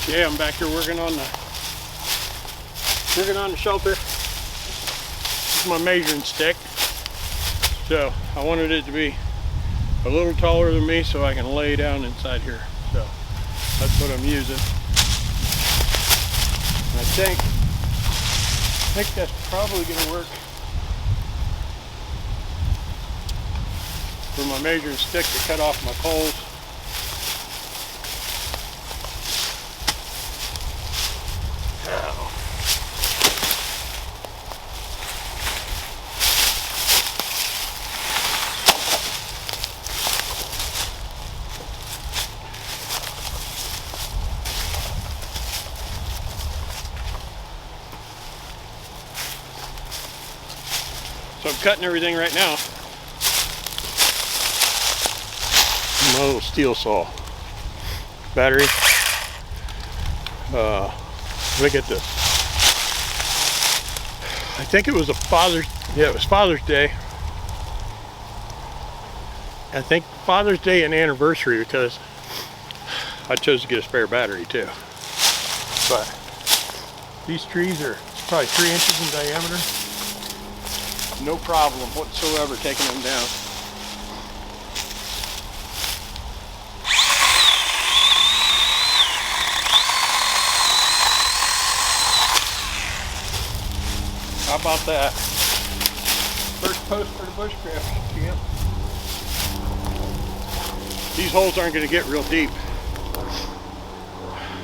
Okay, I'm back here working on the shelter. This is my measuring stick. So I wanted it to be a little taller than me so I can lay down inside here. So that's what I'm using. And I think that's probably going to work for my measuring stick to cut off my poles. So I'm cutting everything right now. My little steel saw. Battery. Look at this. I think it was it was Father's Day. I think Father's Day and anniversary, because I chose to get a spare battery too. But these trees are probably 3 inches in diameter. No problem whatsoever taking them down. How about that? First post for the Bushcraft Camp. These holes aren't going to get real deep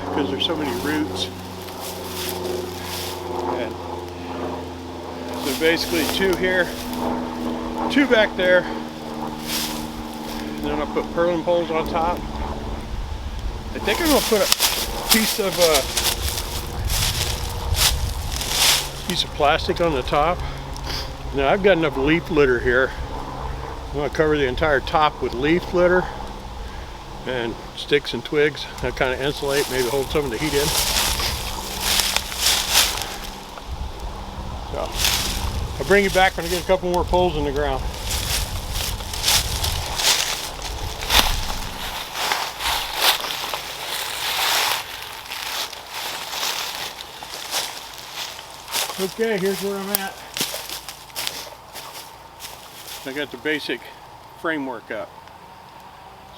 because there's so many roots. And so basically 2 here, 2 back there, and then I'll put purlin poles on top. I think I'm going to put a piece of plastic on the top. Now I've got enough leaf litter here. I'm going to cover the entire top with leaf litter and sticks and twigs that kind of insulate, maybe hold some of the heat in. So I'll bring you back when I get a couple more poles in the ground. Okay, here's where I'm at. I got the basic framework up.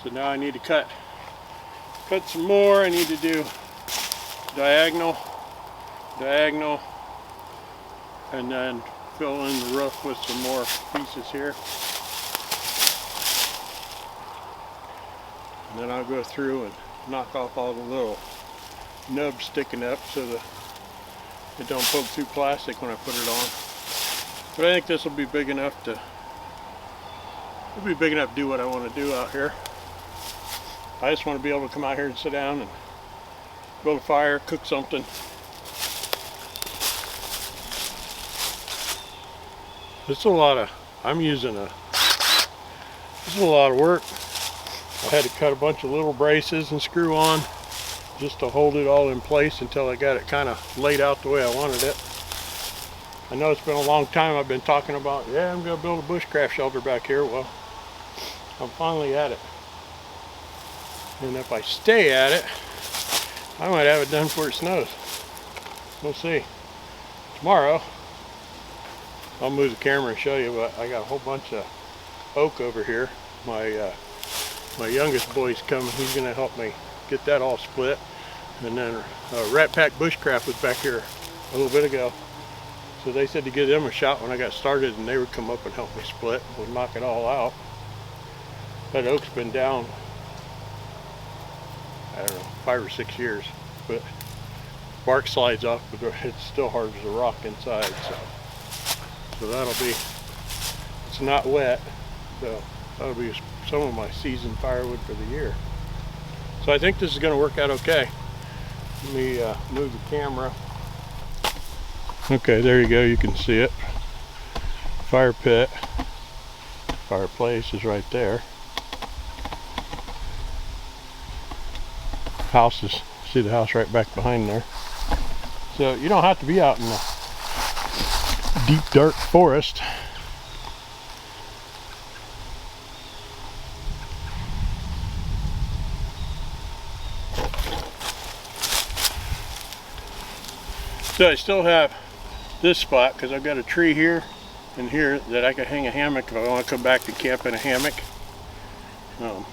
So now I need to cut some more. I need to do diagonal, and then fill in the roof with some more pieces here. And then I'll go through and knock off all the little nubs sticking up so that it don't poke through plastic when I put it on. But I think this will be big enough to do what I want to do out here. I just want to be able to come out here and sit down and build a fire, cook something. This is a lot of work. I had to cut a bunch of little braces and screw on just to hold it all in place until I got it kind of laid out the way I wanted it. I know it's been a long time I've been talking about, yeah, I'm going to build a bushcraft shelter back here. Well, I'm finally at it. And if I stay at it, I might have it done before it snows. We'll see. Tomorrow, I'll move the camera and show you, but I got a whole bunch of oak over here. My youngest boy's coming. He's going to help me get that all split. And then Rat Pack Bushcraft was back here a little bit ago. So they said to give them a shot when I got started, and they would come up and help me split. We'll knock it all out. That oak's been down, I don't know, 5 or 6 years, but bark slides off, but it's still hard as a rock inside. So that'll be, it's not wet, so that'll be some of my seasoned firewood for the year. So I think this is going to work out okay. Let me move the camera. Okay, there you go, you can see it. Fire pit, fireplace is right there. Houses, see the house right back behind there. So you don't have to be out in the deep dark forest. So I still have this spot because I've got a tree here and here that I can hang a hammock if I want to come back to camp in a hammock. You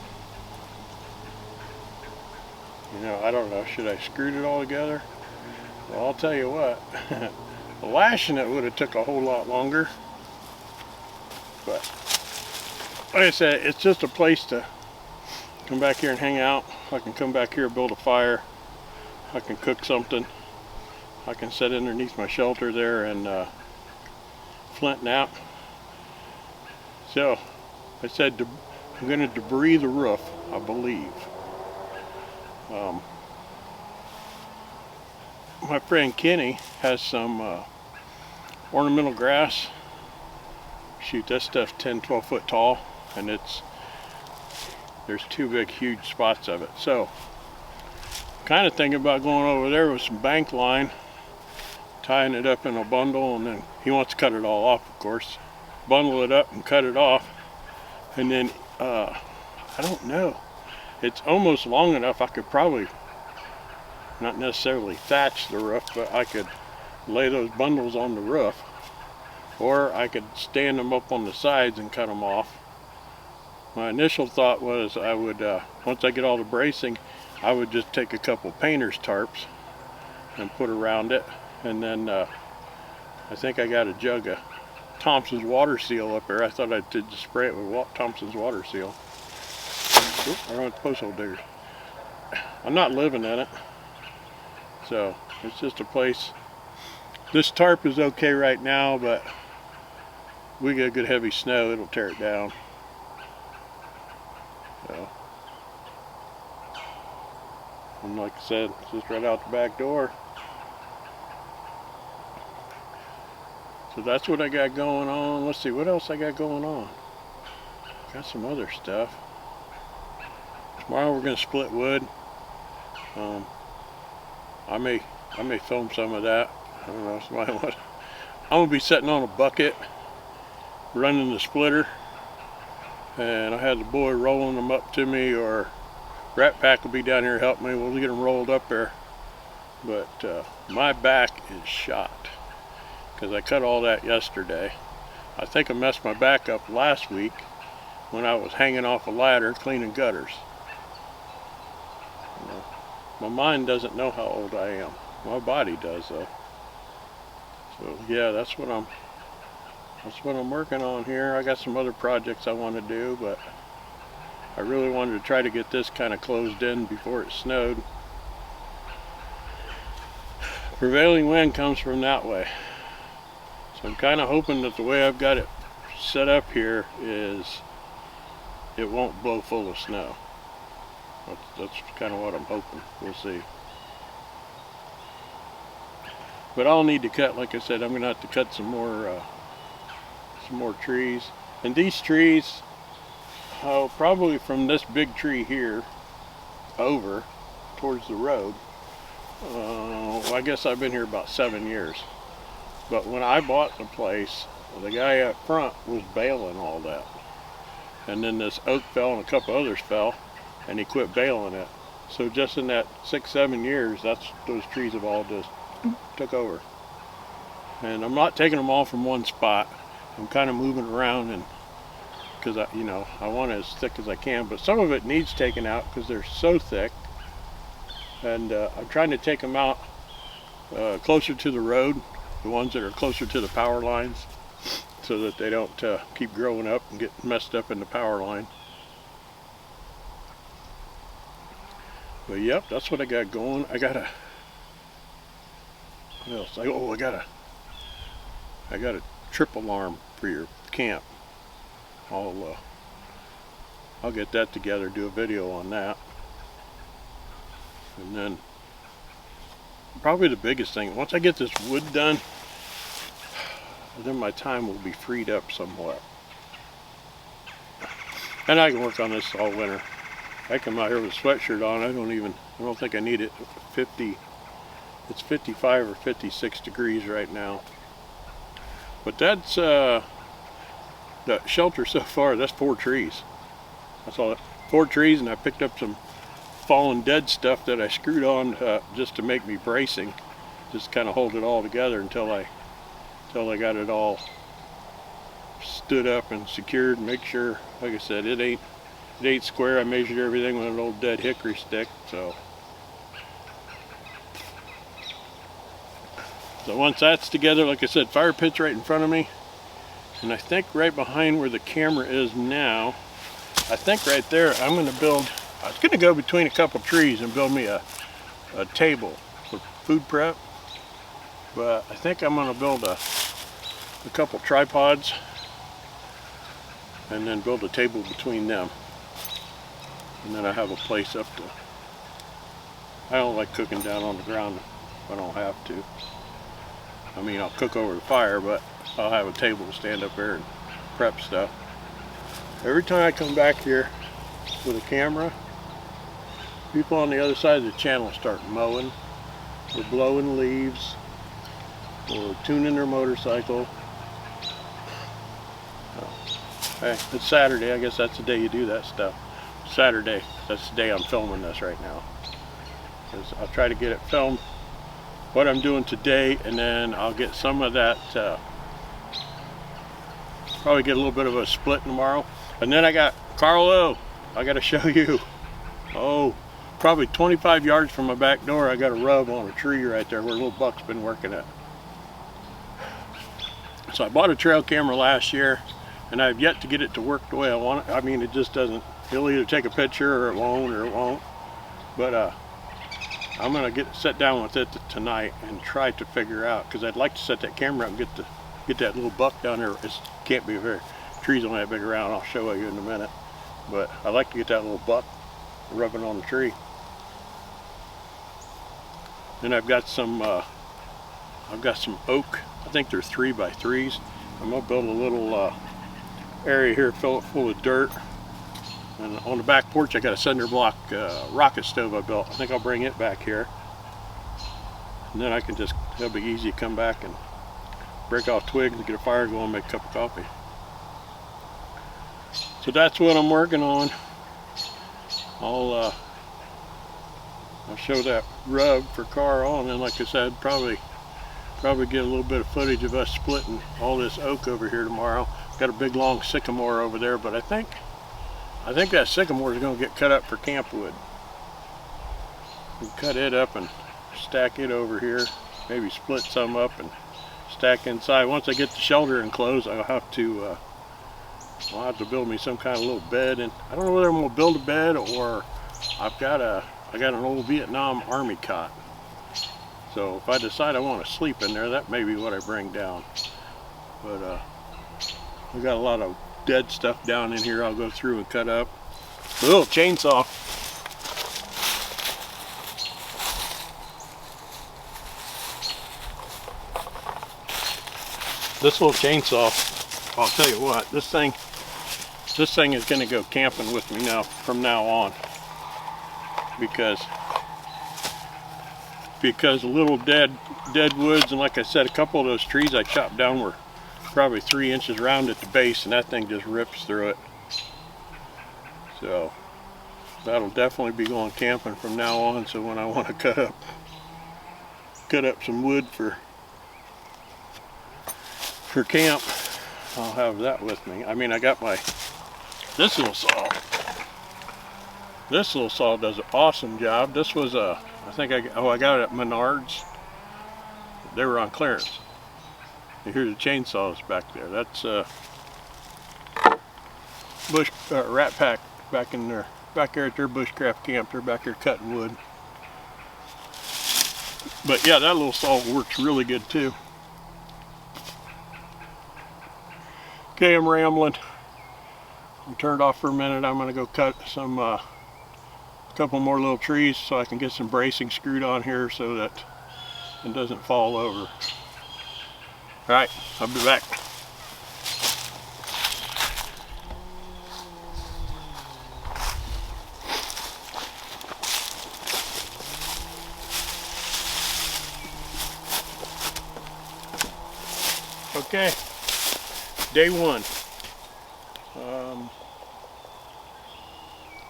know, I don't know, should I screw it all together? Well, I'll tell you what, lashing it would have took a whole lot longer. But like I said, it's just a place to come back here and hang out. I can come back here, build a fire. I can cook something. I can sit underneath my shelter there and flint nap. So I said I'm going to debris the roof, I believe. My friend Kenny has some ornamental grass. Shoot, that stuff's 10-12 foot tall, and there's two big huge spots of it. So kind of thinking about going over there with some bank line, tying it up in a bundle, and then he wants to cut it all off, of course. Bundle it up and cut it off, and then I don't know, it's almost long enough I could probably not necessarily thatch the roof, but I could lay those bundles on the roof, or I could stand them up on the sides and cut them off. My initial thought was I would, once I get all the bracing, I would just take a couple painter's tarps and put around it, and then I think I got a jug of Thompson's water seal up there. I thought I did just spray it with Thompson's water seal. Oop, I don't have post hole diggers. I'm not living in it, so it's just a place. This tarp is okay right now, but we get good heavy snow, it'll tear it down. So, and like I said, it's just right out the back door. So that's what I got going on. Let's see what else I got going on. Got some other stuff. Tomorrow we're gonna split wood. I may film some of that. I don't know. Somebody wants. I'm gonna be sitting on a bucket, running the splitter, and I had the boy rolling them up to me, or Rat Pack will be down here helping me. We'll get them rolled up there. But my back is shot because I cut all that yesterday. I think I messed my back up last week when I was hanging off a ladder cleaning gutters. You know, my mind doesn't know how old I am. My body does though. So yeah, that's what I'm working on here. I got some other projects I want to do, but I really wanted to try to get this kind of closed in before it snowed. Prevailing wind comes from that way. So I'm kind of hoping that the way I've got it set up here is it won't blow full of snow. That's kind of what I'm hoping. We'll see. But I'll need to cut, like I said, I'm going to have to cut some more trees. And these trees, probably from this big tree here over towards the road, I guess I've been here about 7 years. But when I bought the place, the guy up front was baling all that. And then this oak fell and a couple others fell, and he quit baling it. So just in that 6-7 years, those trees have all just took over. And I'm not taking them all from one spot. I'm kind of moving around, and because I want it as thick as I can, but some of it needs taken out because they're so thick. And I'm trying to take them out closer to the road, the ones that are closer to the power lines, so that they don't keep growing up and get messed up in the power line. But yep, that's what I got going. I got a trip alarm for your camp. I'll get that together, do a video on that. And then probably the biggest thing, once I get this wood done, then my time will be freed up somewhat. And I can work on this all winter. I come out here with a sweatshirt on, I don't think I need it. It's 55 or 56 degrees right now. But that's the shelter so far, that's 4 trees. That's all, 4 trees, and I picked up some fallen dead stuff that I screwed on just to make me bracing. just kind of hold it all together until I got it all stood up and secured, and make sure, like I said, it ain't square. I measured everything with an old dead hickory stick. So once that's together, like I said, fire pit's right in front of me, and I think right behind where the camera is now, I think right there I'm going to build, I was going to go between a couple trees and build me a table for food prep, but I think I'm going to build a couple tripods and then build a table between them, and then I have a place up to. I don't like cooking down on the ground if I don't have to. I mean, I'll cook over the fire, but I'll have a table to stand up there and prep stuff. Every time I come back here with a camera, people on the other side of the channel start mowing or blowing leaves or tuning their motorcycle. Hey, it's Saturday. I guess that's the day you do that stuff. Saturday, that's the day I'm filming this right now. I'll try to get it filmed, what I'm doing today, and then I'll get some of that, probably get a little bit of a split tomorrow. And then I got, Carlo, I got to show you. Oh, probably 25 yards from my back door, I got a rub on a tree right there where a little buck's been working at. So I bought a trail camera last year, and I've yet to get it to work the way I want it. I mean, it just doesn't. He'll either take a picture or it won't. But I'm gonna sit down with it tonight and try to figure out, because I'd like to set that camera up and get that little buck down there. It can't be very, trees only that big around. I'll show you in a minute. But I'd like to get that little buck rubbing on the tree. Then I've got some oak. I think they're 3x3s. I'm gonna build a little area here, fill it full of dirt, and on the back porch I got a cinder block rocket stove I built. I think I'll bring it back here, and then I can just, it'll be easy to come back and break off twigs and get a fire going and make a cup of coffee. So that's what I'm working on. I'll show that rub for Carl, and then, like I said, probably get a little bit of footage of us splitting all this oak over here tomorrow. Got a big long sycamore over there, but I think that sycamore is going to get cut up for camp wood. We cut it up and stack it over here, maybe split some up and stack inside. Once I get the shelter enclosed, I'll have to build me some kind of little bed, and I don't know whether I'm going to build a bed or I got an old Vietnam Army cot. So if I decide I want to sleep in there, that may be what I bring down. But we got a lot of dead stuff down in here I'll go through and cut up. A little chainsaw. This little chainsaw, I'll tell you what, this thing is going to go camping with me now from now on, because the little dead woods, and like I said, a couple of those trees I chopped down were probably 3 inches round at the base, and that thing just rips through it. So that'll definitely be going camping from now on. So when I want to cut up some wood for camp, I'll have that with me. I mean, I got this little saw. This little saw does an awesome job. This was I got it at Menards. They were on clearance. And here's the chainsaws back there. That's Rat Pack back in there, back there at their Bushcraft Camp. They're back there cutting wood. But yeah, that little saw works really good too. Okay, I'm rambling. I'm turned off for a minute. I'm gonna go cut some couple more little trees so I can get some bracing screwed on here so that it doesn't fall over. Alright, I'll be back. Okay, day one.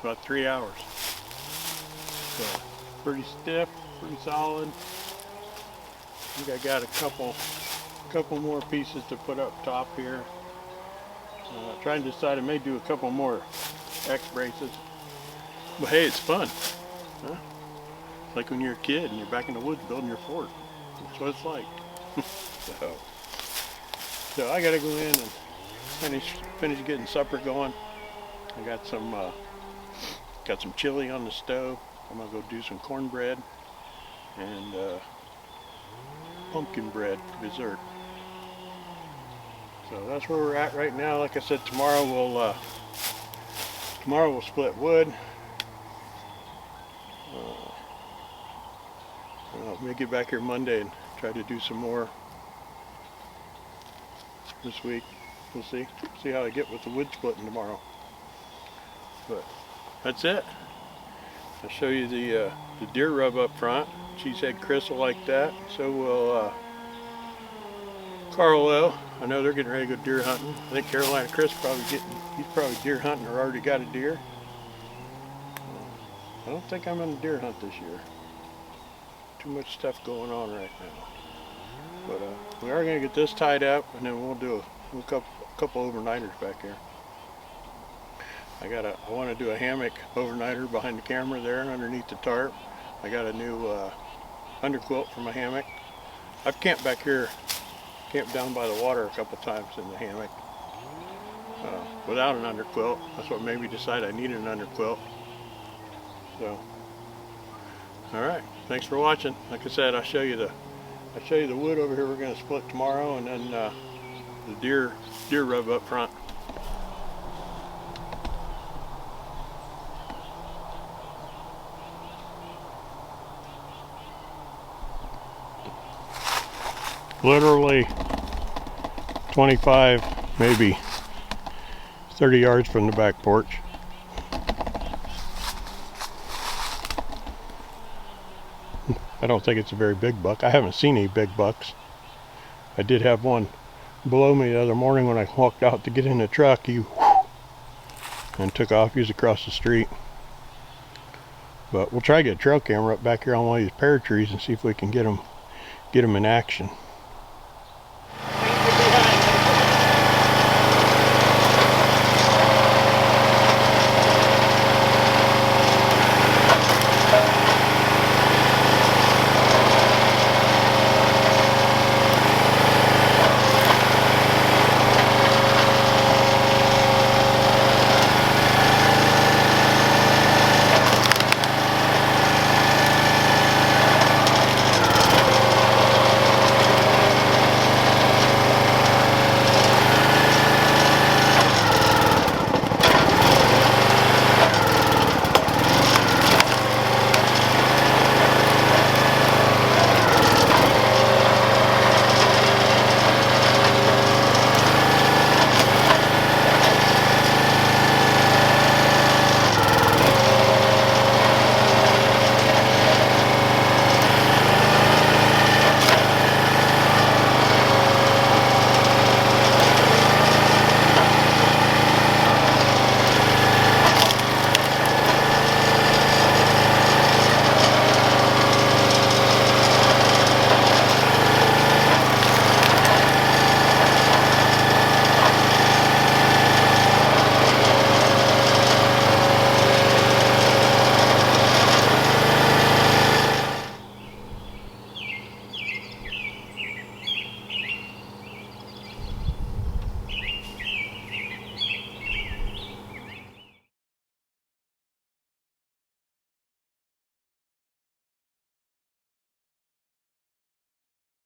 About 3 hours. So pretty stiff, pretty solid. I think I got a couple more pieces to put up top here. Trying to decide, I may do a couple more X braces. But hey, it's fun. Huh? It's like when you're a kid and you're back in the woods building your fort. That's what it's like. So I gotta go in and finish getting supper going. I got some chili on the stove. I'm gonna go do some cornbread and pumpkin bread for dessert. So that's where we're at right now. Like I said, tomorrow we'll split wood. I may get back here Monday and try to do some more this week. We'll see how I get with the wood splitting tomorrow. But that's it. I'll show you the deer rub up front. Cheesehead Chris will like that. So will Carl will. I know they're getting ready to go deer hunting. I think Carolina Chris he's probably deer hunting or already got a deer. I don't think I'm on a deer hunt this year. Too much stuff going on right now. But we are going to get this tied up, and then we'll do a couple overnighters back here. I want to do a hammock overnighter behind the camera there underneath the tarp. I got a new underquilt for my hammock. I've camped back here, camped down by the water a couple times in the hammock without an underquilt. That's what made me decide I needed an underquilt. So, all right, thanks for watching. Like I said, I'll show you the wood over here we're going to split tomorrow, and then the deer rub up front. Literally 25, maybe 30 yards from the back porch. I don't think it's a very big buck. I haven't seen any big bucks. I did have one below me the other morning when I walked out to get in the truck. He and took off. He was across the street. But we'll try to get a trail camera up back here on one of these pear trees and see if we can get him in action.